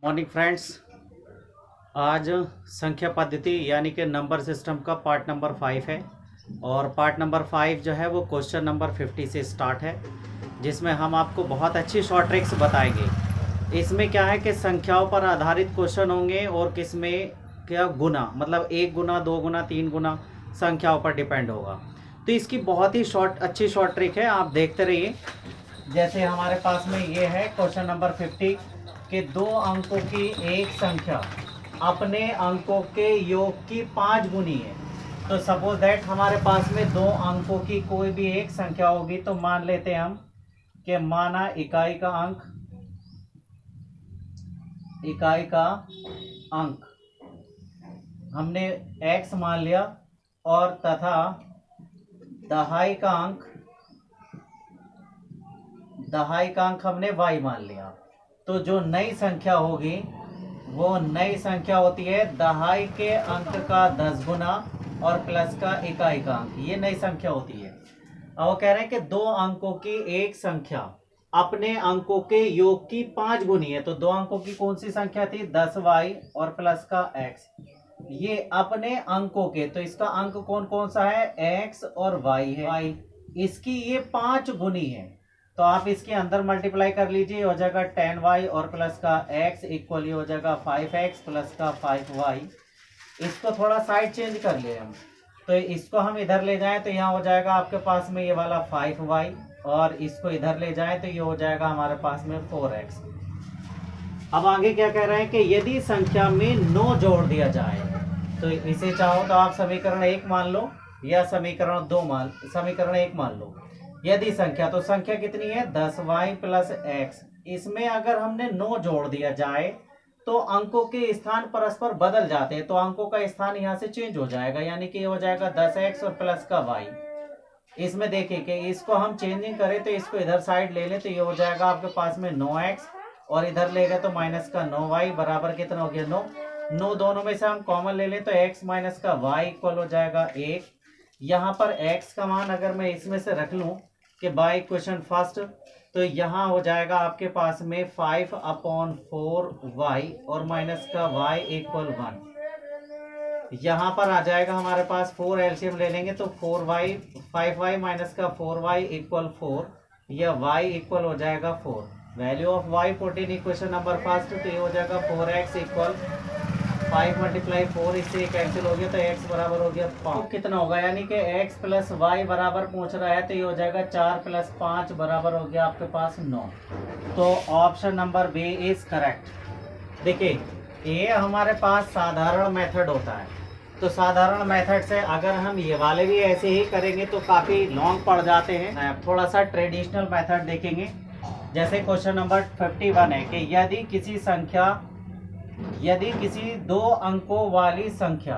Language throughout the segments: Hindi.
Morning friends. आज संख्या पद्धति यानी कि नंबर सिस्टम का पार्ट नंबर 5 है और पार्ट नंबर 5 जो है वो क्वेश्चन नंबर 50 से स्टार्ट है, जिसमें हम आपको बहुत अच्छी शॉर्ट ट्रिक्स बताएंगे। इसमें क्या है कि संख्याओं पर आधारित क्वेश्चन होंगे और किसमें क्या गुना, मतलब 1 गुना 2 गुना 3 गुना संख्याओं पर डिपेंड होगा। तो इसकी बहुत ही अच्छी शॉर्ट ट्रिक है, आप देखते रहिए। जैसे हमारे पास में ये है क्वेश्चन नंबर 50 कि 2 अंकों की एक संख्या अपने अंकों के योग की 5 गुनी है। तो सपोज दैट हमारे पास में 2 अंकों की कोई भी एक संख्या होगी, तो मान लेते हैं हम कि माना इकाई का अंक हमने x मान लिया और तथा दहाई का अंक हमने y मान लिया। तो जो नई संख्या होगी वो नई संख्या होती है दहाई के अंक का 10 गुना और प्लस का इकाई का अंक, ये नई संख्या होती है। अब वो कह रहे हैं कि 2 अंकों की एक संख्या अपने अंकों के योग की 5 गुनी है। तो 2 अंकों की कौन सी संख्या थी? 10y और प्लस का x, ये अपने अंकों के, तो इसका अंक कौन कौन सा है? x और y है। इसकी ये 5 गुनी है, तो आप इसके अंदर मल्टीप्लाई कर लीजिए, हो जाएगा 10y और प्लस का x इक्वल हो जाएगा 5x प्लस का 5y। इसको थोड़ा साइड चेंज कर लिए हम, तो इसको हम इधर ले जाएं तो यहाँ हो जाएगा आपके पास में ये वाला 5y, और इसको इधर ले जाएं तो ये हो जाएगा हमारे पास में 4x। अब आगे क्या कह रहे हैं कि यदि संख्या में 9 जोड़ दिया जाए, तो इसे चाहो तो आप समीकरण 1 मान लो या समीकरण 1 मान लो। यदि संख्या, तो संख्या कितनी है? 10y plus x। इसमें अगर हमने 9 जोड़ दिया जाए तो अंकों के स्थान परस्पर बदल जाते हैं, तो अंकों का स्थान यहाँ से चेंज हो जाएगा, यानी कि ये हो जाएगा 10x और प्लस का y। इसमें देखिए कि इसको हम चेंजिंग करें तो इसको इधर साइड ले लें तो ये हो जाएगा आपके पास में 9x, और इधर ले गए तो माइनस का 9y बराबर कितना हो गया? 9 दोनों में से हम कॉमन ले लें तो x माइनस का y इक्वल हो जाएगा 1। यहाँ पर x का मान अगर मैं इसमें से रख लूं कि बाय इक्वेशन फर्स्ट, तो यहाँ हो जाएगा आपके पास में 5/4y और माइनस का y इक्वल 1। यहाँ पर आ जाएगा हमारे पास 4 एलसीएम ले लेंगे तो 5y माइनस का 4y इक्वल 4, यह y इक्वल हो जाएगा 4। Value of y put in equation number first, तो ये हो जाएगा 4x इक्वल 5 मल्टीप्लाई 4, इससे कैंसिल हो गया तो x बराबर हो गया 5। तो कितना होगा? यानी कि x प्लस वाई बराबर पूछ रहा है, तो ये हो जाएगा 4 प्लस 5 बराबर हो गया आपके पास 9। तो option number B is correct. देखिए ये हमारे पास साधारण मेथड होता है, तो साधारण मेथड से अगर हम ये वाले भी ऐसे ही करेंगे तो काफ़ी लॉन्ग पड़ जाते हैं। थोड़ा सा ट्रेडिशनल मेथड देखेंगे। जैसे क्वेश्चन नंबर 51 है कि यदि किसी 2 अंकों वाली संख्या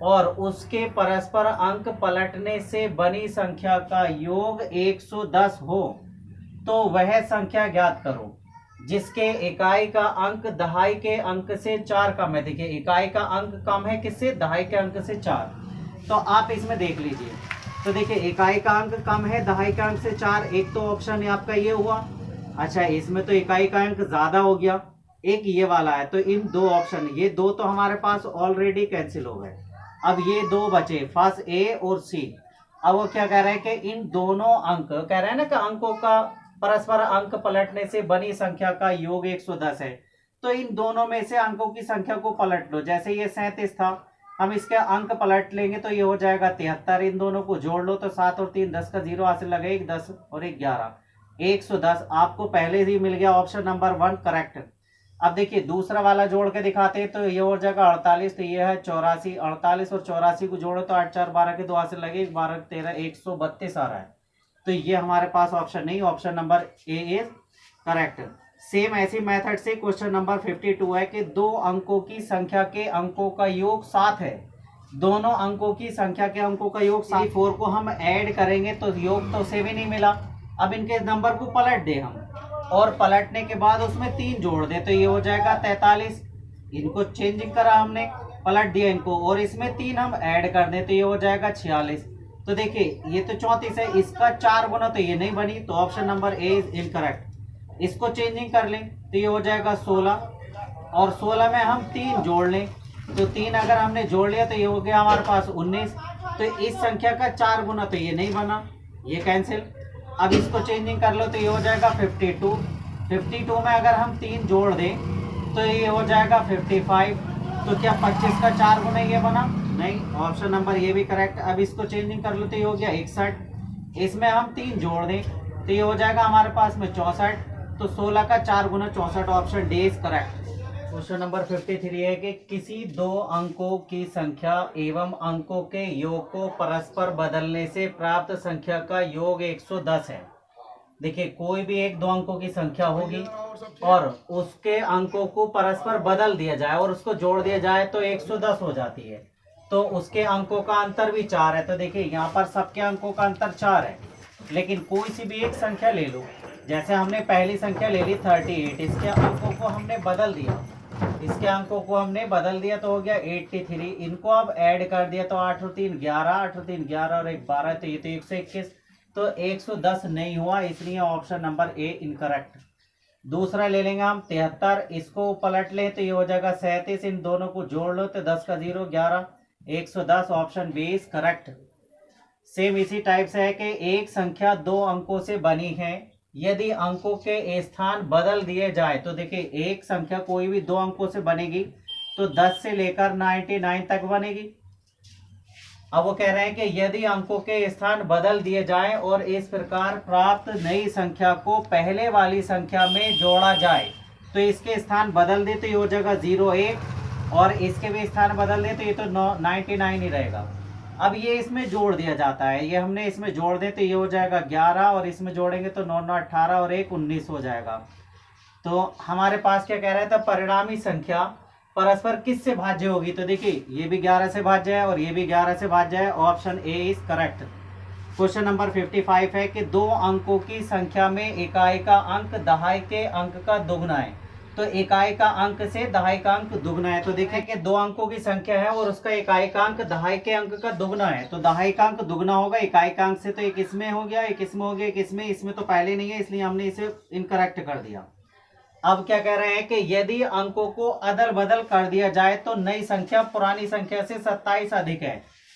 और उसके परस्पर अंक पलटने से बनी संख्या का योग 110 हो, तो वह संख्या ज्ञात करो जिसके इकाई का अंक दहाई के अंक से 4 कम है। देखिए इकाई का अंक कम है किससे? दहाई के अंक से 4। तो आप इसमें देख लीजिए, तो देखिए इकाई का अंक कम है दहाई के अंक से 4, एक तो ऑप्शन आपका ये हुआ। अच्छा, इसमें तो इकाई का अंक ज्यादा हो गया, एक ये वाला है, तो इन 2 ऑप्शन, ये 2 तो हमारे पास ऑलरेडी कैंसिल हो गए। अब ये 2 बचे, फर्स्ट ए और सी। अब वो क्या कह रहे हैं कि इन दोनों अंक, कह रहे हैं ना कि अंकों का परस्पर अंक पलटने से बनी संख्या का योग 110 है, तो इन दोनों में से अंकों की संख्या को पलट लो। जैसे ये 37 था, हम इसके अंक पलट लेंगे तो ये हो जाएगा 73। इन दोनों को जोड़ लो तो 7 और 3 10 का 0 हासिल लगे, 1 10 और 1 11, 110 आपको पहले ही मिल गया। Option number 1 correct. अब देखिए दूसरा वाला जोड़ के दिखाते हैं, तो ये हो जाएगा 48, तो ये है 84। 48 और 84 को जोड़ो तो 8 4 12 के 2 हासिल लगे, 12 13 132 आ रहा है। तो ये हमारे पास ऑप्शन नहीं, option number A is correct. Same ऐसी मेथड से क्वेश्चन नंबर 52 है कि 2 अंकों की संख्या के अंकों का योग 7 है। दोनों अंकों की संख्या के अंकों का योग 7, 4 को हम ऐड करेंगे तो योग तो 7 ही मिला। अब इनके नंबर को पलट दे हम, और पलटने के बाद उसमें 3 जोड़ दे तो ये हो जाएगा 43। इनको चेंजिंग करा हमने, पलट दिया इनको, और इसमें 3 हम ऐड कर दे तो ये हो जाएगा 46। तो देखिए ये तो 34 है, इसका 4 गुना तो ये नहीं बनी, तो option number A is incorrect. इसको चेंजिंग कर लें तो ये हो जाएगा 16, और 16 में हम 3 जोड़ लें, तो 3 अगर हमने जोड़ लिया तो ये हो गया हमारे पास 19। तो इस संख्या का 4 गुना तो ये नहीं बना, ये कैंसिल। अब इसको चेंजिंग कर लो तो ये हो जाएगा 52। 52 में अगर हम 3 जोड़ दें तो ये हो जाएगा 55। तो क्या 25 का 4 गुना ये बना? नहीं, ऑप्शन नंबर ये भी करेक्ट। अब इसको चेंजिंग कर लो तो ये हो गया 61। इसमें हम 3 जोड़ दें तो ये हो जाएगा हमारे पास में 64। तो 16 का 4 गुना 64, option D is correct. Question number 53 है कि किसी 2 अंकों की संख्या एवं अंकों के योग को परस्पर बदलने से प्राप्त संख्या का योग 110 है। देखिए, कोई भी एक 2 अंकों की संख्या होगी और उसके अंकों को परस्पर बदल दिया जाए और उसको जोड़ दिया जाए तो 110 हो जाती है। तो उसके अंकों का अंतर भी 4 है। तो देखिए, यहाँ पर सबके अंकों का अंतर 4 है, लेकिन कोई सी भी एक संख्या ले लो। जैसे हमने पहली संख्या ले ली 38, इसके अंकों को हमने बदल दिया, तो हो गया 83। इनको अब ऐड कर दिया तो 8 और 3 11, 8 और 3 11 और 1 12, तो ये तो 121। तो 110 नहीं हुआ, इसलिए ऑप्शन नंबर ए इनकरेक्ट। दूसरा ले लेंगे हम 73, इसको पलट लें तो ये हो जाएगा 37। इन दोनों को जोड़ लो तो 10 का 0 11, 110, option B is correct. Same इसी टाइप से है कि एक संख्या 2 अंकों से बनी है, यदि अंकों के स्थान बदल दिए जाए तो देखिए, एक संख्या कोई भी 2 अंकों से बनेगी तो 10 से लेकर 99 तक बनेगी। अब वो कह रहे हैं कि यदि अंकों के स्थान बदल दिए जाए और इस प्रकार प्राप्त नई संख्या को पहले वाली संख्या में जोड़ा जाए तो इसके स्थान बदल दे तो ये हो जाएगा 01, और इसके भी स्थान बदल दे तो ये तो 99 ही रहेगा। अब ये इसमें जोड़ दिया जाता है, ये हमने इसमें जोड़ दे तो ये हो जाएगा 11, और इसमें जोड़ेंगे तो 9 9 18 और 1 19 हो जाएगा। तो हमारे पास क्या कह रहा था, परिणामी संख्या परस्पर किससे भाज्य होगी? तो देखिए, ये भी 11 से भाज्य है और ये भी 11 से भाज्य है, option A is correct. Question number 55 है कि 2 अंकों की संख्या में इकाई का अंक दहाई के अंक का दुगना है। तो इकाई का अंक से दहाई का अंक दुगना है। तो देखिए कि 2 अंकों की संख्या है और उसका इकाई का अंक दहाई के अंक का दुगना है, तो दहाई का अंक दुगना होगा इकाई का अंक से। तो एक इसमें हो गया, एक इसमें हो गया, एक इसमें तो पहले नहीं है, इसलिए हमने इसे इनकरेक्ट कर दिया। अब क्या कह रहे हैं कि यदि अंकों को अदल बदल कर दिया जाए तो नई संख्या पुरानी संख्या से 27 अधिक है।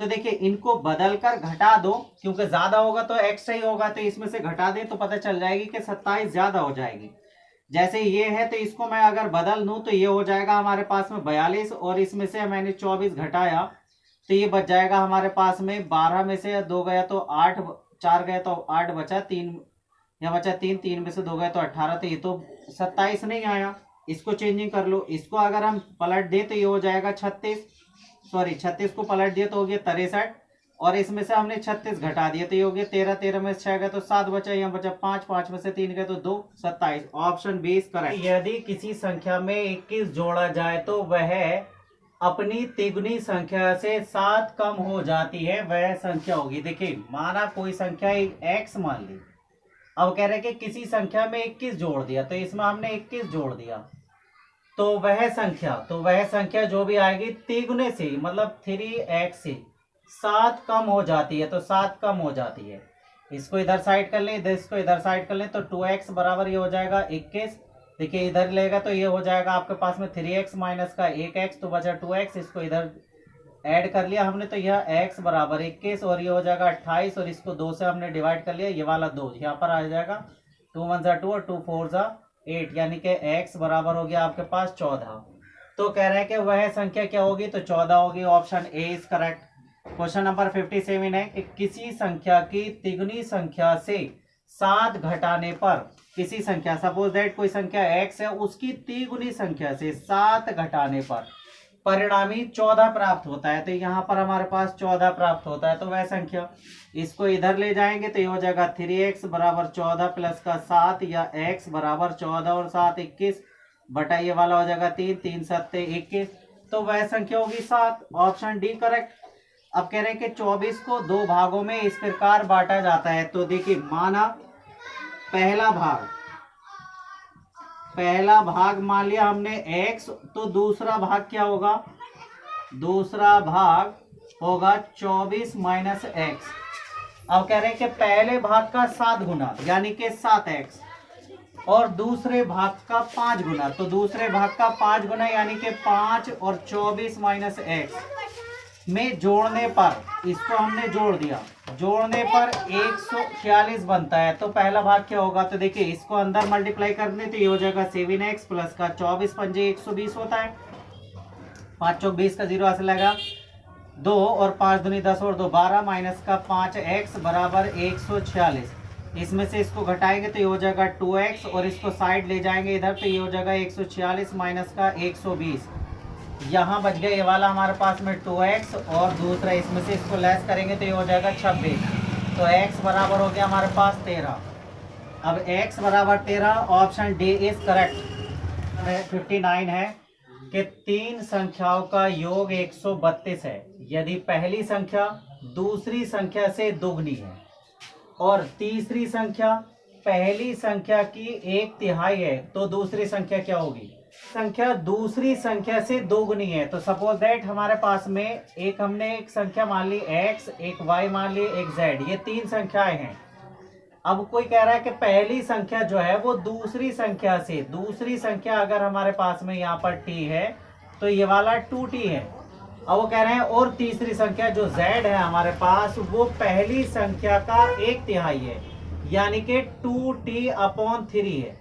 तो देखिए, इनको बदल कर घटा दो, क्योंकि ज्यादा होगा तो एक्स्ट्रा ही होगा, तो इसमें से घटा दे तो पता चल जाएगी कि 27 ज्यादा हो जाएगी। जैसे ये है तो इसको मैं अगर बदल दूं तो ये हो जाएगा हमारे पास में 42, और इसमें से मैंने 24 घटाया तो ये बच जाएगा हमारे पास में 12 में से 2 गया तो 8, 4 गया तो 8 बचा, 3 यहाँ बचा 3, 3 में से 2 गया तो 18, तो ये तो 27 नहीं आया। इसको चेंजिंग कर लो, इसको अगर हम पलट दे तो ये हो जाएगा 36 को पलट दिया तो हो गया 63, और इसमें से हमने 36 घटा दिया तो ये हो गया 13, 13 में से 6 गया तो 7 बचा, यहाँ बचा 5, 5 में से 3 गया तो 2, 27, ऑप्शन बी इज करेक्ट। यदि किसी संख्या में 21 जोड़ा जाए तो वह अपनी तिगुनी संख्या से 7 कम हो जाती है, वह संख्या होगी। देखिए, माना कोई संख्या x मान ली, अब कह रहे हैं कि किसी संख्या में 21 जोड़ दिया, तो इसमें हमने 21 जोड़ दिया, तो वह संख्या जो भी आएगी तिगुने से, मतलब 3x से 7 कम हो जाती है, तो 7 कम हो जाती है। इसको इधर साइड कर लें, इसको इधर साइड कर लें, तो 2x बराबर ये हो जाएगा 21। देखिए, इधर लेगा तो ये हो जाएगा आपके पास में 3x माइनस का 1x, तो बचा 2x। इसको इधर ऐड कर लिया हमने तो यह x बराबर 21, और ये हो जाएगा 28, और इसको 2 से हमने डिवाइड कर लिया, ये वाला 2 यहाँ पर आ जाएगा, 2 1 जा 2 और 2 4 जा 8, यानी कि x बराबर हो गया आपके पास 14। तो कह रहे हैं कि वह संख्या क्या होगी, तो 14 होगी, option A is correct. Question number 57 है कि किसी संख्या की तिगुनी संख्या से 7 घटाने पर, किसी संख्या, सपोज दैट कोई संख्या x है, उसकी तिगुनी संख्या से 7 घटाने पर परिणामी 14 प्राप्त होता है। तो यहाँ पर हमारे पास 14 प्राप्त होता है, तो वह संख्या, इसको इधर ले जाएंगे तो ये हो जाएगा 3x बराबर 14 प्लस का 7, या x बराबर 14 और 7 21 बटा ये वाला हो जाएगा 3, 3 7 21, तो वह संख्या होगी 7, ऑप्शन डी करेक्ट। अब कह रहे हैं कि 24 को 2 भागों में इस प्रकार बांटा जाता है। तो देखिए, माना पहला भाग मान लिया हमने x, तो दूसरा भाग क्या होगा, दूसरा भाग होगा 24 माइनस x। अब कह रहे हैं कि पहले भाग का 7 गुना यानी कि 7x, और दूसरे भाग का 5 गुना, तो दूसरे भाग का 5 गुना यानी कि 5 और 24 माइनस एक्स में जोड़ने पर, इसको हमने जोड़ दिया, जोड़ने पर 146 बनता है। तो पहला भाग क्या होगा, तो देखिए इसको अंदर मल्टीप्लाई करने तो ये हो जाएगा 7x प्लस का 24 पंजे 120 होता है, 5 चौक 20 का 0 हासिल लगेगा 2 और 5 दूनी 10 और 2 12 माइनस का 5x बराबर 146। इसमें से इसको घटाएंगे तो ये हो जाएगा 2x और इसको साइड ले जाएंगे इधर तो ये हो जाएगा 146 माइनस का 120। यहाँ बच गया ये वाला हमारे पास में 2x और दूसरा इसमें से इसको लेस करेंगे तो ये हो जाएगा 26। तो x बराबर हो गया हमारे पास 13। अब x बराबर 13, ऑप्शन डी इज करेक्ट। 59 है कि 3 संख्याओं का योग 132 है यदि पहली संख्या दूसरी संख्या से दोगुनी है और तीसरी संख्या पहली संख्या की 1/3 है, तो दूसरी संख्या क्या होगी। संख्या दूसरी संख्या से दोगुनी है, तो सपोज दैट हमारे पास में हमने एक संख्या मान ली x, एक y मान ली, एक z, ये 3 संख्याएं हैं। अब कोई कह रहा है कि पहली संख्या जो है वो दूसरी संख्या से, दूसरी संख्या अगर हमारे पास में यहाँ पर t है तो ये वाला 2t है। अब वो कह रहे हैं और तीसरी संख्या जो z है हमारे पास वो पहली संख्या का 1/3 है यानी कि 2t/3 है,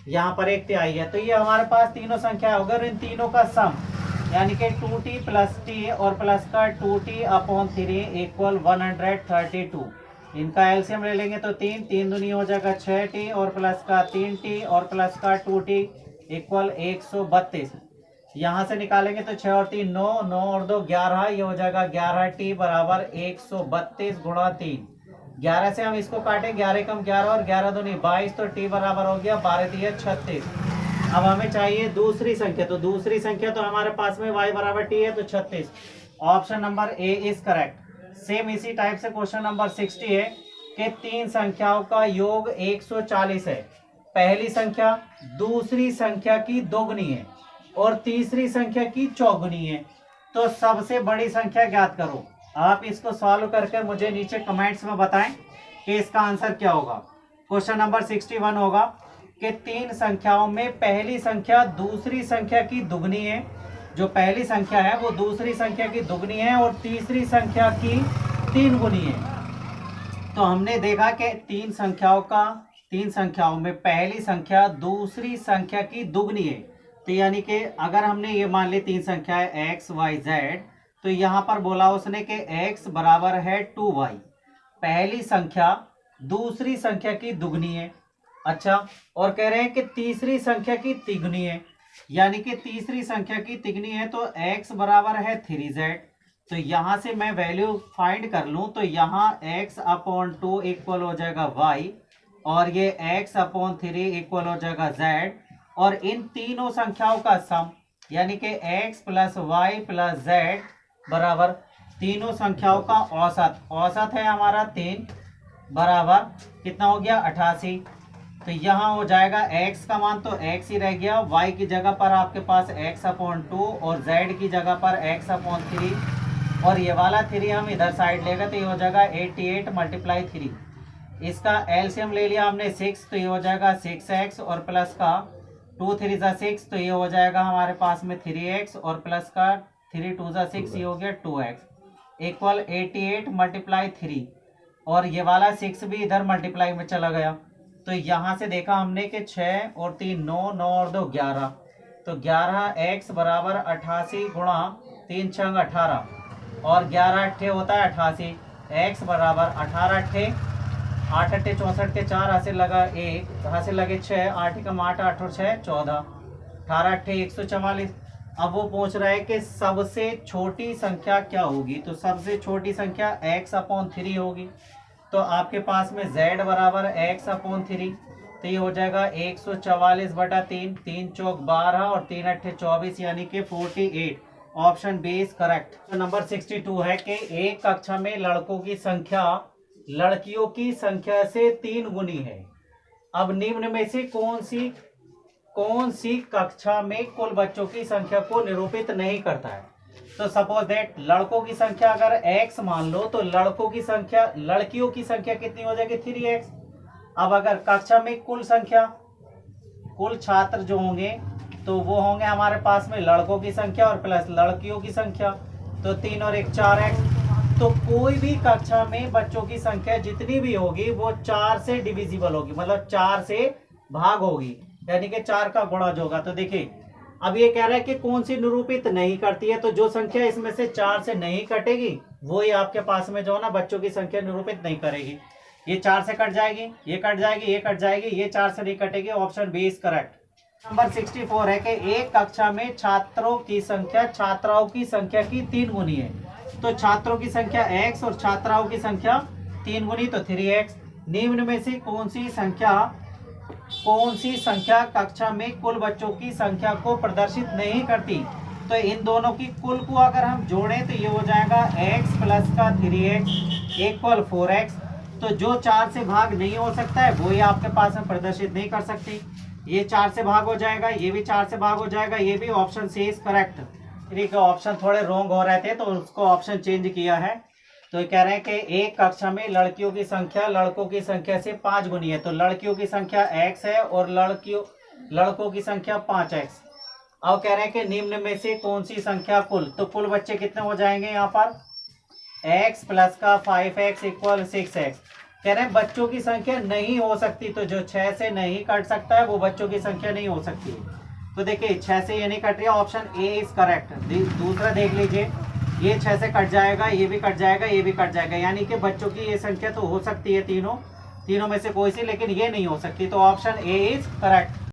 यहाँ पर 1/3 है। तो ये हमारे पास तीनों संख्या होगा और इन तीनों का सम यानी कि 2t प्लस t और प्लस का 2t/3 इक्वल 132। इनका एलसीएम ले लेंगे तो 3 दूनी हो जाएगा 6t और प्लस का 3t और प्लस का 2t इक्वल 132। यहाँ से निकालेंगे तो 6 और 3 9, 9 और 2 11, ये हो जाएगा 11t बराबर 132 गुणा 3। 11 से हम इसको काटें, 11 कम 11 और 11 दूनी 22, तो t बराबर हो गया 12 36। अब हमें चाहिए दूसरी संख्या, तो दूसरी संख्या तो हमारे पास में y बराबर t है तो 36। Option number A is correct. Same इसी टाइप से क्वेश्चन नंबर 60 है कि 3 संख्याओं का योग 140 है, पहली संख्या दूसरी संख्या की दोगुनी है और तीसरी संख्या की चौगुनी है, तो सबसे बड़ी संख्या ज्ञात करो। आप इसको सॉल्व करके मुझे नीचे कमेंट्स में बताएं कि इसका आंसर क्या होगा। क्वेश्चन नंबर 61 होगा कि 3 संख्याओं में पहली संख्या दूसरी संख्या की दुगनी है, जो पहली संख्या है वो दूसरी संख्या की दुगनी है और तीसरी संख्या की 3 गुनी है। तो हमने देखा कि 3 संख्याओं में पहली संख्या दूसरी संख्या की दुगनी है, तो यानी कि अगर हमने ये मान ली 3 संख्याएं x y z, तो यहाँ पर बोला उसने कि x बराबर है 2y, पहली संख्या दूसरी संख्या की दुगनी है। अच्छा, और कह रहे हैं कि तीसरी संख्या की तिगुनी है, यानी कि तीसरी संख्या की तिगुनी है तो x बराबर है 3z। तो यहाँ से मैं वैल्यू फाइंड कर लूँ तो यहाँ x/2 इक्वल हो जाएगा y और ये x/3 इक्वल हो जाएगा z, और इन तीनों संख्याओं का सम यानी कि x plus y plus z बराबर तीनों संख्याओं का औसत, औसत है हमारा 3 बराबर कितना हो गया 88। तो यहाँ हो जाएगा x का मान तो x ही रह गया, y की जगह पर आपके पास x/2 और z की जगह पर x/3 और ये वाला 3 हम इधर साइड लेगा तो ये हो जाएगा 88 × 3। इसका एलसीएम ले लिया हमने 6, तो ये हो जाएगा 6x और प्लस का 2 3 6, तो ये हो जाएगा हमारे पास में 3x और प्लस का 3 2 6, ये हो गया 2x इक्वल 88 × 3 और ये वाला 6 भी इधर मल्टीप्लाई में चला गया। तो यहाँ से देखा हमने कि 6 और 3 9, 9 और 2 11, तो 11x बराबर 88 गुणा 3 6 18 और 11 अट्ठे होता है 88, x बराबर 18 अट्ठे 8 अट्ठे 64 के 4 हासिल लगा 1 हासिल लगे 6, 8 कम 8 8 और 6 14, 18 अट्ठे 144। अब वो पूछ रहा है कि सबसे छोटी संख्या क्या होगी, तो सबसे छोटी संख्या x/3 होगी। तो आपके पास में z बराबर x/3, तो ये हो जाएगा 144/3, 3 चौक 12 और 3 अट्ठे 24 यानी कि 48। Option B is correct. Number 62 है कि एक कक्षा में लड़कों की संख्या लड़कियों की संख्या से 3 गुनी है। अब निम्न में से कौन सी कक्षा में कुल बच्चों की संख्या को निरूपित नहीं करता है। तो सपोज दैट लड़कों की संख्या अगर x मान लो तो लड़कियों की संख्या कितनी हो जाएगी 3x। अब अगर कक्षा में कुल संख्या कुल छात्र जो होंगे तो वो होंगे हमारे पास में लड़कों की संख्या और प्लस लड़कियों की संख्या, तो 3 और 1 4x। तो कोई भी कक्षा में बच्चों की संख्या जितनी भी होगी वो 4 से डिविजिबल होगी, मतलब 4 से भाग होगी, यानी कि 4 का गुणा जो होगा। तो देखिए अब ये कह रहा है कि कौन सी निरूपित नहीं करती है, तो जो संख्या इसमें से 4 से नहीं कटेगी वो ही आपके पास में जो है ना बच्चों की संख्या निरूपित नहीं करेगी। ये 4 से कट जाएगी, ये कट जाएगी, ये कट जाएगी, ये 4 से नहीं कटेगी। Option B is correct. Number 64 है कि एक कक्षा में छात्रों की संख्या छात्राओं की संख्या की 3 गुनी है। तो छात्रों की संख्या x और छात्राओं की संख्या 3 गुनी, तो 3x। निम्न में से कौन सी संख्या कक्षा में कुल बच्चों की संख्या को प्रदर्शित नहीं करती। तो इन दोनों की कुल को अगर हम जोड़ें तो ये हो जाएगा x प्लस का 3x इक्वल 4x। तो जो 4 से भाग नहीं हो सकता है वो ये आपके पास में प्रदर्शित नहीं कर सकती। ये 4 से भाग हो जाएगा, ये भी 4 से भाग हो जाएगा, ये भी। Option C is correct. ठीक है, ऑप्शन थोड़े रॉन्ग हो रहे थे तो उसको ऑप्शन चेंज किया है। तो ये कह रहे हैं कि एक कक्षा में लड़कियों की संख्या लड़कों की संख्या से 5 गुनी है। तो लड़कियों की संख्या x है और लड़कों की संख्या 5x। अब कह रहे हैं कि निम्न में से कौन सी संख्या कुल, तो कुल बच्चे कितने हो जाएंगे यहाँ पर x प्लस का 5x इक्वल 6x। कह रहे हैं बच्चों की संख्या नहीं हो सकती, तो जो 6 से नहीं कट सकता है वो बच्चों की संख्या नहीं हो सकती। तो देखिए 6 से ये नहीं कट रही है, ऑप्शन ए इज करेक्ट। दूसरा देख लीजिए, ये 6 से कट जाएगा, ये भी कट जाएगा, ये भी कट जाएगा, यानी कि बच्चों की ये संख्या तो हो सकती है तीनों में से कोई सी, लेकिन ये नहीं हो सकती। तो ऑप्शन ए इज करेक्ट।